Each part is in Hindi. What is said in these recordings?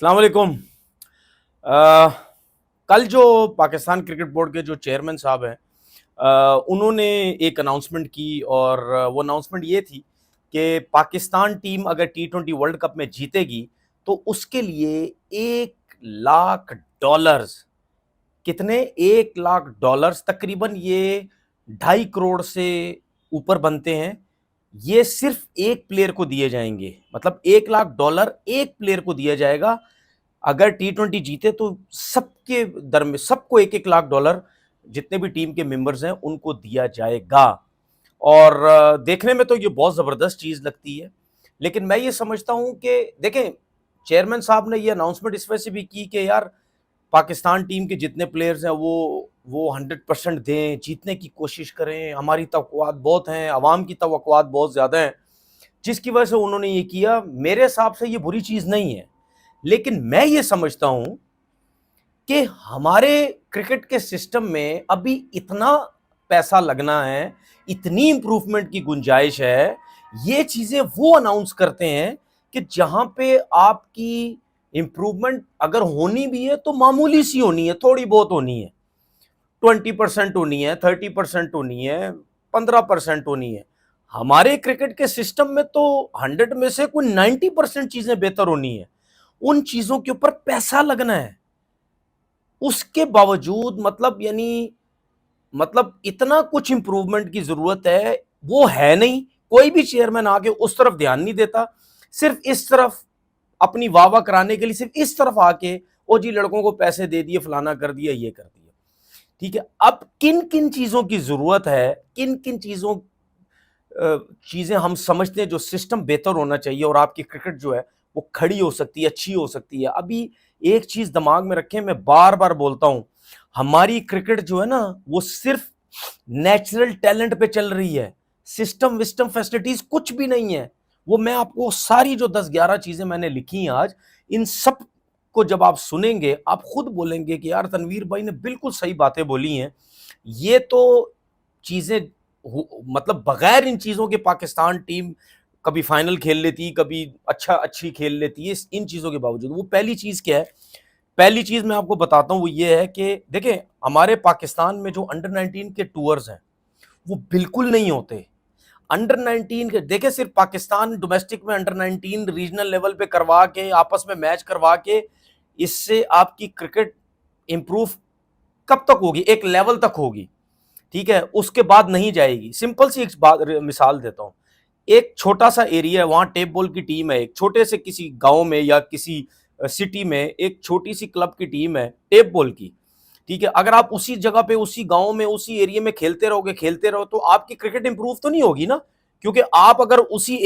अस्सलाम वालेकुम। अ, कल जो पाकिस्तान क्रिकेट बोर्ड के जो चेयरमैन साहब हैं, उन्होंने एक अनाउंसमेंट की और वो अनाउंसमेंट ये थी कि पाकिस्तान टीम अगर टी20 वर्ल्ड कप में जीतेगी तो उसके लिए 1 लाख डॉलर्स, कितने, 1 लाख डॉलर्स, तकरीबन ये 2.5 करोड़ से ऊपर बनते हैं। ये सिर्फ एक प्लेयर को दिए जाएंगे, मतलब 1 लाख डॉलर एक प्लेयर को दिया जाएगा। अगर टी20 जीते तो सबके दर में सबको 1 1 लाख डॉलर, जितने भी टीम के मेंबर्स हैं उनको दिया जाएगा। और देखने में तो ये बहुत जबरदस्त चीज लगती है, लेकिन मैं ये समझता हूं कि देखें, चेयरमैन साहब ने ये अनाउंसमेंट इस वजह से भी की कि यार पाकिस्तान टीम के जितने प्लेयर्स हैं वो 100% दें, जीतने की कोशिश करें। हमारी तवक्कुआत बहुत हैं, अवाम की तवक्कुआत बहुत ज़्यादा हैं, जिसकी वजह से उन्होंने ये किया। मेरे हिसाब से ये बुरी चीज़ नहीं है, लेकिन मैं ये समझता हूं कि हमारे क्रिकेट के सिस्टम में अभी इतना पैसा लगना है, इतनी इंप्रूवमेंट की गुंजाइश है। ये चीज़ें वो अनाउंस करते हैं कि जहां पे आपकी इंप्रूवमेंट अगर होनी भी है तो मामूली सी होनी है, थोड़ी बहुत होनी है, 20% होनी है, 30% होनी है, 15% होनी है। हमारे क्रिकेट के सिस्टम में तो 100 में से कोई 90% चीजें बेहतर होनी है। उन चीजों के ऊपर पैसा लगना है। उसके बावजूद मतलब इतना कुछ इंप्रूवमेंट की जरूरत है, वो है नहीं। कोई भी चेयरमैन आके उस तरफ ध्यान नहीं देता, सिर्फ इस तरफ अपनी वाह वाह कराने के लिए सिर्फ इस तरफ आके ओ जी लड़कों को पैसे दे दिए, फलाना कर दिया, ये कर दिया। ठीक है, अब किन किन चीजों की जरूरत है, किन किन चीजें हम समझते हैं जो सिस्टम बेहतर होना चाहिए और आपकी क्रिकेट जो है वो खड़ी हो सकती है, अच्छी हो सकती है। अभी एक चीज दिमाग में रखें, मैं बार बार बोलता हूं, हमारी क्रिकेट जो है ना वो सिर्फ नेचुरल टैलेंट पे चल रही है। सिस्टम विस्टम फैसिलिटीज कुछ भी नहीं है। वो मैं आपको सारी जो 10 11 चीजें मैंने लिखी हैं आज, इन सब को जब आप सुनेंगे आप खुद बोलेंगे कि यार तनवीर भाई ने बिल्कुल सही बातें बोली हैं। ये तो चीजें मतलब बगैर इन चीजों के पाकिस्तान टीम कभी फाइनल खेल लेती, कभी अच्छी खेल लेती है। इन चीजों के बावजूद वो पहली चीज क्या है, पहली चीज मैं आपको बताता हूं, वो ये है कि देखें, हमारे पाकिस्तान में जो अंडर 19 के टूर्स हैं वो बिल्कुल नहीं होते। अंडर 19 के देखें, सिर्फ पाकिस्तान डोमेस्टिक में अंडर 19 रीजनल लेवल पे करवा के, आपस में मैच करवा के, इससे आपकी क्रिकेट इंप्रूव कब तक होगी? एक लेवल तक होगी, ठीक है, उसके बाद नहीं जाएगी। सिंपल सी एक बात मिसाल देता हूं, एक छोटा सा एरिया है, वहां टेप बॉल की टीम है, एक छोटे से किसी गांव में या किसी सिटी में एक छोटी सी क्लब की टीम है टेप बॉल की, ठीक है। अगर आप उसी जगह पे, उसी गांव में, उसी एरिया में खेलते रहो तो आपकी क्रिकेट इंप्रूव तो नहीं होगी ना, क्योंकि आप अगर उसी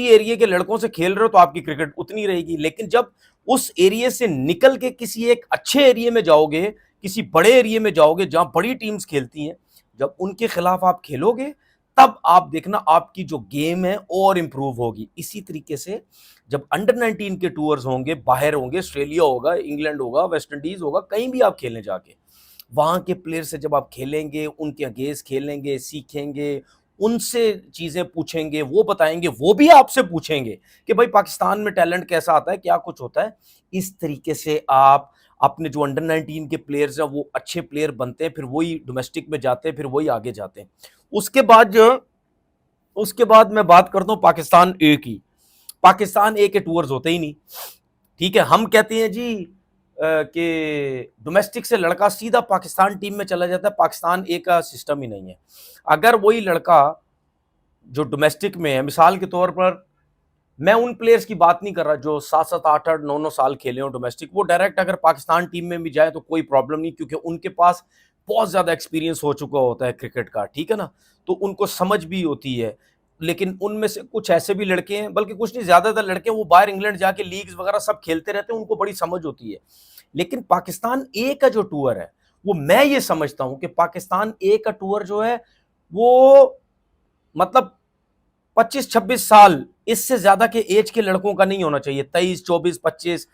एरिया के लड़कों से खेल रहे हो तो आपकी क्रिकेट उतनी रहेगी। लेकिन जब उस एरिया से निकल के किसी एक अच्छे एरिया में जाओगे, किसी बड़े एरिया में जाओगे जहां बड़ी टीम्स खेलती हैं, जब उनके खिलाफ आप खेलोगे तब आप देखना आपकी जो गेम है और इंप्रूव होगी। इसी तरीके से जब अंडर 19 के टूर्स होंगे, बाहर होंगे, ऑस्ट्रेलिया होगा, इंग्लैंड होगा, वेस्ट इंडीज होगा, कहीं भी आप खेलने जाके वहां के प्लेयर से जब आप खेलेंगे, उनके अगेंस्ट खेलेंगे, सीखेंगे, उनसे चीजें पूछेंगे, वो बताएंगे, वो भी आपसे पूछेंगे कि भाई पाकिस्तान में टैलेंट कैसा आता है, क्या कुछ होता है। इस तरीके से आप अपने जो अंडर 19 के प्लेयर्स हैं वो अच्छे प्लेयर बनते हैं, फिर वही डोमेस्टिक में जाते हैं, फिर वही आगे जाते हैं। उसके बाद जो उसके बाद मैं बात करता हूं पाकिस्तान ए की। पाकिस्तान ए के टूर्स होते ही नहीं, ठीक है। हम कहते हैं जी कि डोमेस्टिक से लड़का सीधा पाकिस्तान टीम में चला जाता है, पाकिस्तान ए का सिस्टम ही नहीं है। अगर वही लड़का जो डोमेस्टिक में है, मिसाल के तौर पर मैं उन प्लेयर्स की बात नहीं कर रहा जो 7 7 8 8 9 9 साल खेले हो डोमेस्टिक, वो डायरेक्ट अगर पाकिस्तान टीम में भी जाए तो कोई प्रॉब्लम नहीं, क्योंकि उनके पास बहुत ज्यादा एक्सपीरियंस हो चुका होता है क्रिकेट का, ठीक है ना, तो उनको समझ भी होती है। लेकिन उनमें से कुछ ऐसे भी लड़के हैं, बल्कि कुछ नहीं, ज्यादातर लड़के वो बाहर इंग्लैंड जाके लीग्स वगैरह सब खेलते रहते हैं, उनको बड़ी समझ होती है। लेकिन पाकिस्तान ए का जो टूर है, वो मैं ये समझता हूं कि पाकिस्तान ए का टूर जो है वो मतलब 25 26 साल, इससे ज्यादा के एज के लड़कों का नहीं होना चाहिए। 23 24 25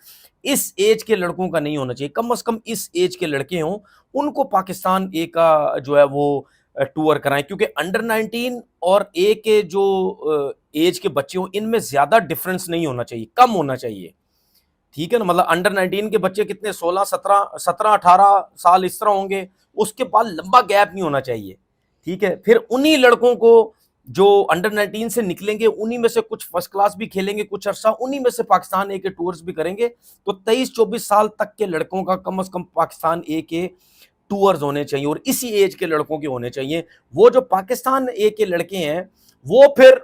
इस एज के लड़कों का नहीं होना चाहिए, कम से कम इस एज के लड़के हों, उनको पाकिस्तान ए का जो है वो टूर कराएं। क्योंकि अंडर 19 और ए के जो एज के बच्चे हों, इनमें ज्यादा डिफरेंस नहीं होना चाहिए, कम होना चाहिए। ठीक है ना, मतलब अंडर 19 के बच्चे कितने 16 17 17 18 साल इस तरह होंगे, उसके बाद लंबा गैप नहीं होना चाहिए। ठीक है, फिर उन्हीं लड़कों को जो अंडर 19 से निकलेंगे उन्हीं में से कुछ फर्स्ट क्लास भी खेलेंगे कुछ अरसा, उन्हीं में से पाकिस्तान ए के टूर्स भी करेंगे। तो 23-24 साल तक के लड़कों का कम से कम पाकिस्तान ए के टूर्स होने चाहिए और इसी एज के लड़कों के होने चाहिए। वो जो पाकिस्तान ए के लड़के हैं वो फिर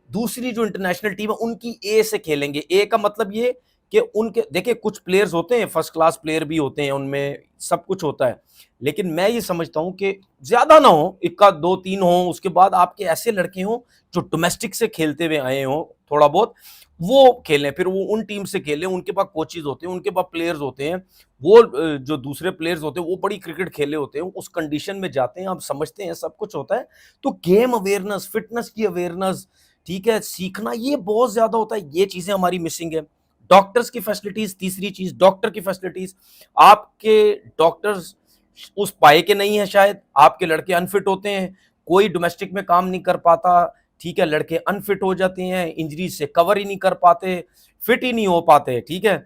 दूसरी जो इंटरनेशनल टीम है उनकी ए से खेलेंगे। ए का मतलब ये कि उनके देखिए कुछ प्लेयर्स होते हैं फर्स्ट क्लास प्लेयर भी होते हैं, उनमें सब कुछ होता है, लेकिन मैं ये समझता हूं कि ज्यादा ना हो, इक्का दो तीन हो, उसके बाद आपके ऐसे लड़के हों जो डोमेस्टिक से खेलते हुए आए हों थोड़ा बहुत, वो खेलें, फिर वो उन टीम से खेलें, उनके पास कोचेज होते हैं, उनके पास प्लेयर्स होते हैं, वो जो दूसरे प्लेयर्स होते हैं वो बड़ी क्रिकेट खेले होते हैं, उस कंडीशन में जाते हैं, आप समझते हैं सब कुछ होता है। तो गेम अवेयरनेस, फिटनेस की अवेयरनेस, ठीक है, सीखना ये बहुत ज्यादा होता है, ये चीजें हमारी मिसिंग है। डॉक्टर्स की फैसिलिटीज, तीसरी चीज डॉक्टर की फैसिलिटीज, आपके डॉक्टर्स उस पाए के नहीं है, शायद आपके लड़के अनफिट होते हैं, कोई डोमेस्टिक में काम नहीं कर पाता, ठीक है, लड़के अनफिट हो जाते हैं, इंजरी से कवर ही नहीं कर पाते, फिट ही नहीं हो पाते, ठीक है।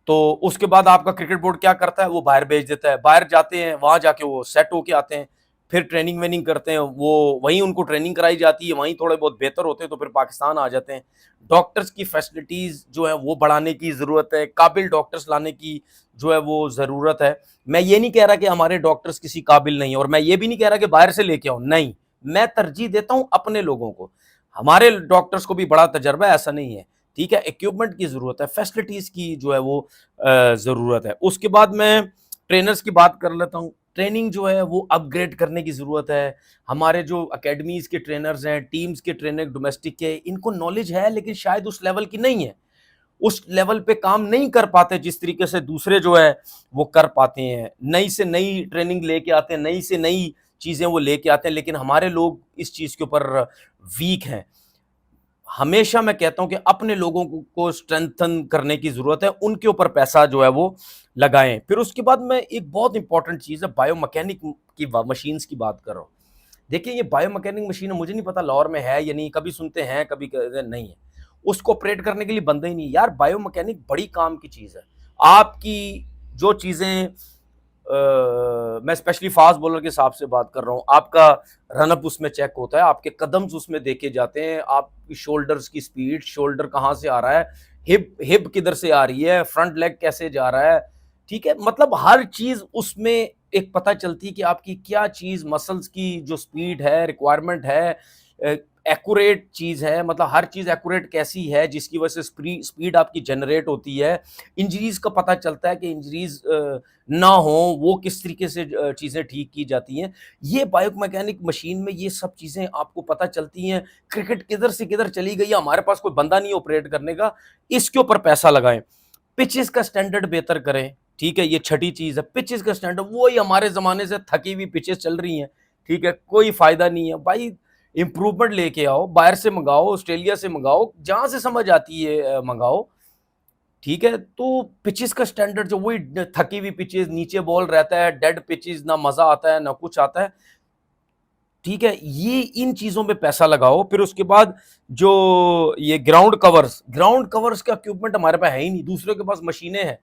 तो उसके बाद आपका क्रिकेट बोर्ड क्या करता है, वो बाहर भेज देता है, बाहर जाते हैं, वहां जाके वो सेट होके आते हैं, फिर ट्रेनिंग वेनिंग करते हैं, वो वहीं उनको ट्रेनिंग कराई जाती है, वहीं थोड़े बहुत बेहतर होते हैं तो फिर पाकिस्तान आ जाते हैं। डॉक्टर्स की फैसिलिटीज जो है वो बढ़ाने की जरूरत है, काबिल डॉक्टर्स लाने की जो है वो जरूरत है। मैं ये नहीं कह रहा कि हमारे डॉक्टर्स किसी काबिल नहीं है, और मैं ये भी नहीं कह रहा कि बाहर से लेके आओ, नहीं, मैं तरजीह देता हूं अपने लोगों को। हमारे डॉक्टर्स को भी बड़ा तजर्बा है, ऐसा नहीं है, ठीक है, इक्विपमेंट की जरूरत है, फैसिलिटीज की जो है वो जरूरत है। उसके बाद मैं ट्रेनर्स की बात कर लेता हूँ। ट्रेनिंग जो है वो अपग्रेड करने की जरूरत है। हमारे जो अकेडमीज के ट्रेनर्स हैं, टीम्स के ट्रेनर डोमेस्टिक के, इनको नॉलेज है लेकिन शायद उस लेवल की नहीं है, उस लेवल पे काम नहीं कर पाते जिस तरीके से दूसरे जो है वो कर पाते हैं। नई से नई ट्रेनिंग लेके आते हैं, नई से नई चीजें वो लेके आते हैं, लेकिन हमारे लोग इस चीज के ऊपर वीक हैं। हमेशा मैं कहता हूं कि अपने लोगों को स्ट्रेंथन करने की जरूरत है, उनके ऊपर पैसा जो है वो लगाएं। फिर उसके बाद मैं एक बहुत इंपॉर्टेंट चीज है बायोमैकेनिक की मशीन्स की बात कर रहा हूं। देखिए ये बायोमैकेनिक मशीन है, मुझे नहीं पता लाहौर में है या नहीं, कभी सुनते हैं कभी नहीं है, उसको ऑपरेट करने के लिए बंदा ही नहीं यार। बायोमैकेनिक बड़ी काम की चीज है। आपकी जो चीजें मैं स्पेशली फास्ट बॉलर के हिसाब से बात कर रहा हूँ, आपका रनअप उसमें चेक होता है, आपके कदम्स उसमें देखे जाते हैं, आपकी शोल्डर्स की स्पीड, शोल्डर कहाँ से आ रहा है, हिप हिप किधर से आ रही है, फ्रंट लेग कैसे जा रहा है, ठीक है, मतलब हर चीज उसमें एक पता चलती है कि आपकी क्या चीज, मसल्स की जो स्पीड है, रिक्वायरमेंट है, एक्यूरेट चीज है, मतलब हर चीज एक्यूरेट कैसी है जिसकी वजह से स्पीड आपकी जनरेट होती है। इंजरीज का पता चलता है कि इंजरीज ना हो, वो किस तरीके से चीजें ठीक की जाती हैं। ये बायोमैकेनिक मशीन में ये सब चीजें आपको पता चलती हैं। क्रिकेट किधर से किधर चली गई है, हमारे पास कोई बंदा नहीं ऑपरेट करने का, इसके ऊपर पैसा लगाएं। पिचेस का स्टैंडर्ड बेहतर करें, ठीक है, ये छठी चीज है, पिचेस का स्टैंडर्ड। वही हमारे जमाने से थकी हुई पिचेस चल रही हैं, ठीक है, कोई फायदा नहीं है भाई। इंप्रूवमेंट लेके आओ, बाहर से मंगाओ, ऑस्ट्रेलिया से मंगाओ, जहां से समझ आती है मंगाओ, ठीक है। तो पिचेस का स्टैंडर्ड जो वही थकी हुई पिचेस, नीचे बॉल रहता है, डेड पिचेस, ना मजा आता है ना कुछ आता है, ठीक है, ये इन चीजों पे पैसा लगाओ। फिर उसके बाद जो ये ग्राउंड कवर्स का इक्विपमेंट हमारे पास है ही नहीं, दूसरों के पास मशीनें हैं,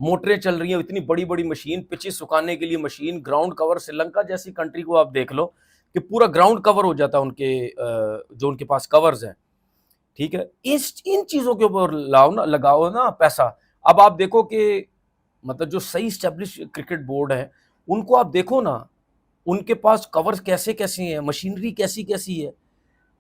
मोटरें चल रही हैं, इतनी बड़ी बड़ी मशीन, पिचेस सुखाने के लिए मशीन, ग्राउंड कवर। श्रीलंका जैसी कंट्री को आप देख लो कि पूरा ग्राउंड कवर हो जाता है उनके जो उनके पास कवर्स हैं, ठीक है। इस इन चीजों के ऊपर लाओ ना, लगाओ ना पैसा। अब आप देखो कि मतलब जो सही स्टैब्लिश क्रिकेट बोर्ड है उनको आप देखो ना, उनके पास कवर्स कैसे कैसे हैं, मशीनरी कैसी कैसी है,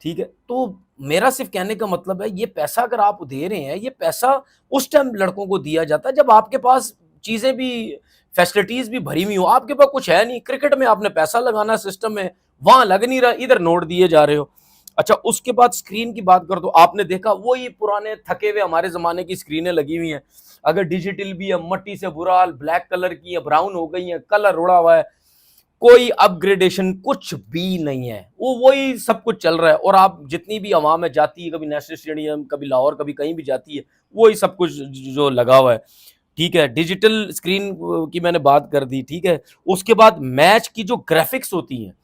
ठीक है। तो मेरा सिर्फ कहने का मतलब है, ये पैसा अगर आप दे रहे हैं, ये पैसा उस टाइम लड़कों को दिया जाता है जब आपके पास चीजें भी, फैसिलिटीज भी भरी हुई हो। आपके पास कुछ है नहीं, क्रिकेट में आपने पैसा लगाना सिस्टम में, वहां लग नहीं रहा, इधर नोट दिए जा रहे हो। अच्छा, उसके बाद स्क्रीन की बात कर दो, आपने देखा वही पुराने थके हुए हमारे जमाने की स्क्रीनें लगी हुई हैं। अगर डिजिटल भी है, मट्टी से बुरा हाल, ब्लैक कलर की है, ब्राउन हो गई है, कलर उड़ा हुआ है, कोई अपग्रेडेशन कुछ भी नहीं है, वो वही सब कुछ चल रहा है। और आप जितनी भी आवाम है जाती है, कभी नेशनल स्टेडियम, कभी लाहौर, कभी कहीं भी जाती है, वही सब कुछ जो लगा हुआ है, ठीक है। डिजिटल स्क्रीन की मैंने बात कर दी, ठीक है। उसके बाद मैच की जो ग्राफिक्स होती हैं,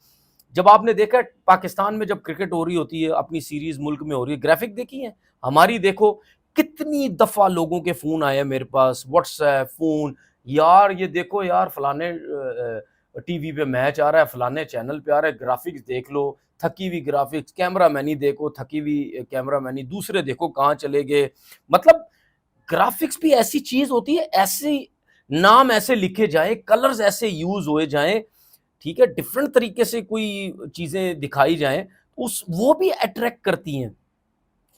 जब आपने देखा पाकिस्तान में जब क्रिकेट हो रही होती है, अपनी सीरीज मुल्क में हो रही है, ग्राफिक देखी है, हमारी देखो कितनी दफा लोगों के फोन आए मेरे पास, व्हाट्सएप फोन, यार ये देखो यार फलाने टीवी पे मैच आ रहा है, फलाने चैनल पे आ रहा है, ग्राफिक्स देख लो, थकी हुई ग्राफिक्स, कैमरा मैनी देखो, थकी हुई कैमरा मैनी, दूसरे देखो कहाँ चले गए। मतलब ग्राफिक्स भी ऐसी चीज होती है, ऐसे नाम ऐसे लिखे जाए, कलर्स ऐसे यूज हुए जाएं, ठीक है, डिफरेंट तरीके से कोई चीजें दिखाई जाएं, उस वो भी अट्रैक्ट करती हैं।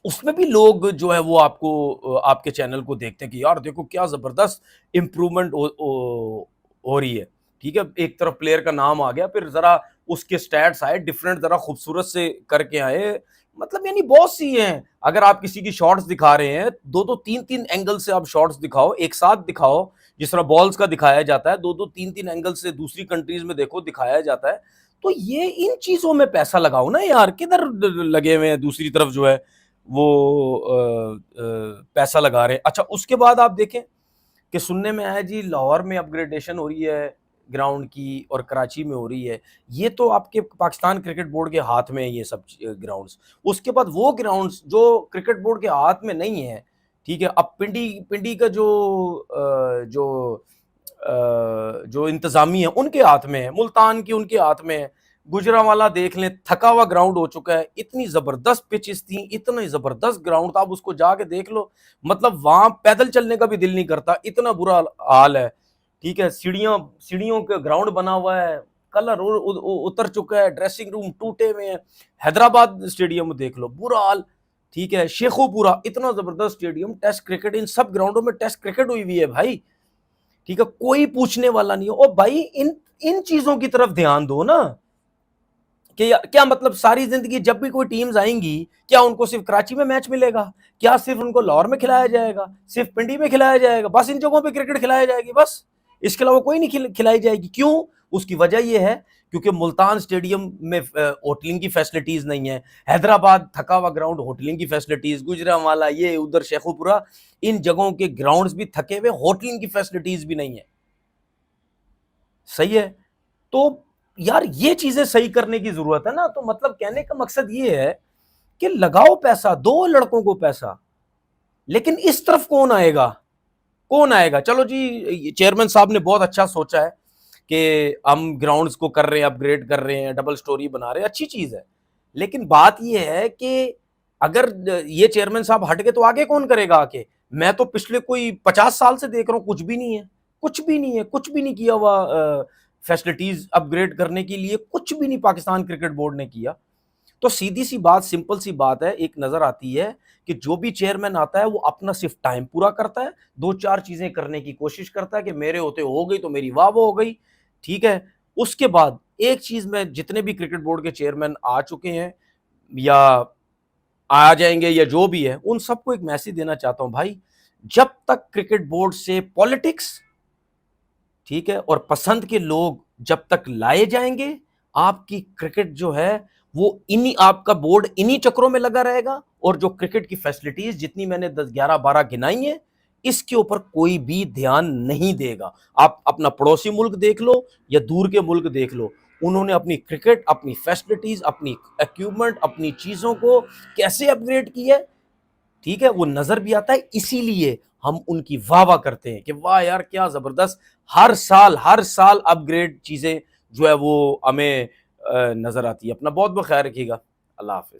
उसमें भी लोग जो है वो आपको आपके चैनल को देखते हैं कि यार देखो क्या जबरदस्त इंप्रूवमेंट हो रही है। ठीक है, एक तरफ प्लेयर का नाम आ गया, फिर जरा उसके स्टैट्स आए डिफरेंट, जरा खूबसूरत से करके आए। मतलब यानी बहुत सी हैं। अगर आप किसी की शॉट्स दिखा रहे हैं, दो दो तीन तीन एंगल से आप शॉट्स दिखाओ, एक साथ दिखाओ, जिस तरह बॉल्स का दिखाया जाता है, दो दो तीन तीन एंगल से दूसरी कंट्रीज में देखो दिखाया जाता है। तो ये इन चीजों में पैसा लगाओ ना यार, किधर लगे हुए हैं दूसरी तरफ जो है वो पैसा लगा रहे हैं। अच्छा, उसके बाद आप देखें कि सुनने में आया जी लाहौर में अपग्रेडेशन हो रही है ग्राउंड की और कराची में हो रही है। ये तो आपके पाकिस्तान क्रिकेट बोर्ड के हाथ में है ये सब ग्राउंड्स। उसके बाद वो ग्राउंड्स जो क्रिकेट बोर्ड के हाथ में नहीं है, ठीक है, अब पिंडी पिंडी का जो इंतजामी है उनके हाथ में है, मुल्तान की उनके हाथ में है। गुजरांवाला देख लें, थका हुआ ग्राउंड हो चुका है, इतनी जबरदस्त पिचेस थी, इतना जबरदस्त ग्राउंड था, आप उसको जाके देख लो, मतलब वहां पैदल चलने का भी दिल नहीं करता, इतना बुरा हाल है। ठीक है, सीढ़ियां सीढ़ियों का ग्राउंड बना हुआ है, कलर उतर चुका है, ड्रेसिंग रूम टूटे हुए हैं। हैदराबाद स्टेडियम देख लो, बुरा हाल। ठीक है, शेखोपुरा इतना जबरदस्त स्टेडियम, टेस्ट क्रिकेट, इन सब ग्राउंडों में टेस्ट क्रिकेट हुई हुई है भाई। ठीक है, कोई पूछने वाला नहीं है। और भाई इन इन चीजों की तरफ ध्यान दो ना, कि क्या मतलब सारी जिंदगी जब भी कोई टीम्स आएंगी, क्या उनको सिर्फ कराची में मैच मिलेगा? क्या सिर्फ उनको लाहौर में खिलाया जाएगा, सिर्फ पिंडी में खिलाया जाएगा, बस इन जगहों पे क्रिकेट खिलाई जाएगी बस, इसके अलावा कोई नहीं खिलाई जाएगी? क्यों? उसकी वजह यह है क्योंकि मुल्तान स्टेडियम में होटलिंग की फैसिलिटीज नहीं है, हैदराबाद थका हुआ ग्राउंड, होटलिंग की फैसिलिटीज, गुजरांवाला ये उधर शेखुपुरा, इन जगहों के ग्राउंड्स भी थके हुए, होटलिंग की फैसिलिटीज भी नहीं है। सही है। तो यार ये चीजें सही करने की जरूरत है ना। तो मतलब कहने का मकसद ये है कि लगाओ पैसा, दो लड़कों को पैसा, लेकिन इस तरफ कौन आएगा? कौन आएगा? चलो जी, चेयरमैन साहब ने बहुत अच्छा सोचा है कि हम ग्राउंड्स को कर रहे हैं, अपग्रेड कर रहे हैं, डबल स्टोरी बना रहे हैं, अच्छी चीज है। लेकिन बात यह है कि अगर ये चेयरमैन साहब हट गए तो आगे कौन करेगा आके? मैं तो पिछले कोई 50 साल से देख रहा हूं, कुछ भी नहीं है, कुछ भी नहीं है, कुछ भी नहीं किया हुआ। फैसिलिटीज अपग्रेड करने के लिए कुछ भी नहीं पाकिस्तान क्रिकेट बोर्ड ने किया। तो सीधी सी बात, सिंपल सी बात है, एक नजर आती है कि जो भी चेयरमैन आता है वो अपना सिर्फ टाइम पूरा करता है, दो चार चीजें करने की कोशिश करता है कि मेरे होते हो गई तो मेरी वाह वो हो गई। ठीक है, उसके बाद एक चीज में, जितने भी क्रिकेट बोर्ड के चेयरमैन आ चुके हैं या आ जाएंगे या जो भी है, उन सबको एक मैसेज देना चाहता हूं भाई, जब तक क्रिकेट बोर्ड से पॉलिटिक्स, ठीक है, और पसंद के लोग जब तक लाए जाएंगे, आपकी क्रिकेट जो है वो इन्हीं, आपका बोर्ड इन्हीं चक्रों में लगा रहेगा। और जो क्रिकेट की फैसिलिटीज जितनी मैंने 10 11 12 गिनाई है, इसके ऊपर कोई भी ध्यान नहीं देगा। आप अपना पड़ोसी मुल्क देख लो या दूर के मुल्क देख लो, उन्होंने अपनी क्रिकेट, अपनी फैसिलिटीज, अपनी इक्विपमेंट, अपनी चीजों को कैसे अपग्रेड किया है, ठीक है, वो नजर भी आता है। इसीलिए हम उनकी वाह वाह करते हैं कि वाह यार क्या जबरदस्त, हर साल अपग्रेड चीजें जो है वो हमें नजर आती है। अपना बहुत बहुत ख्याल रखिएगा। अल्लाह हाफिज।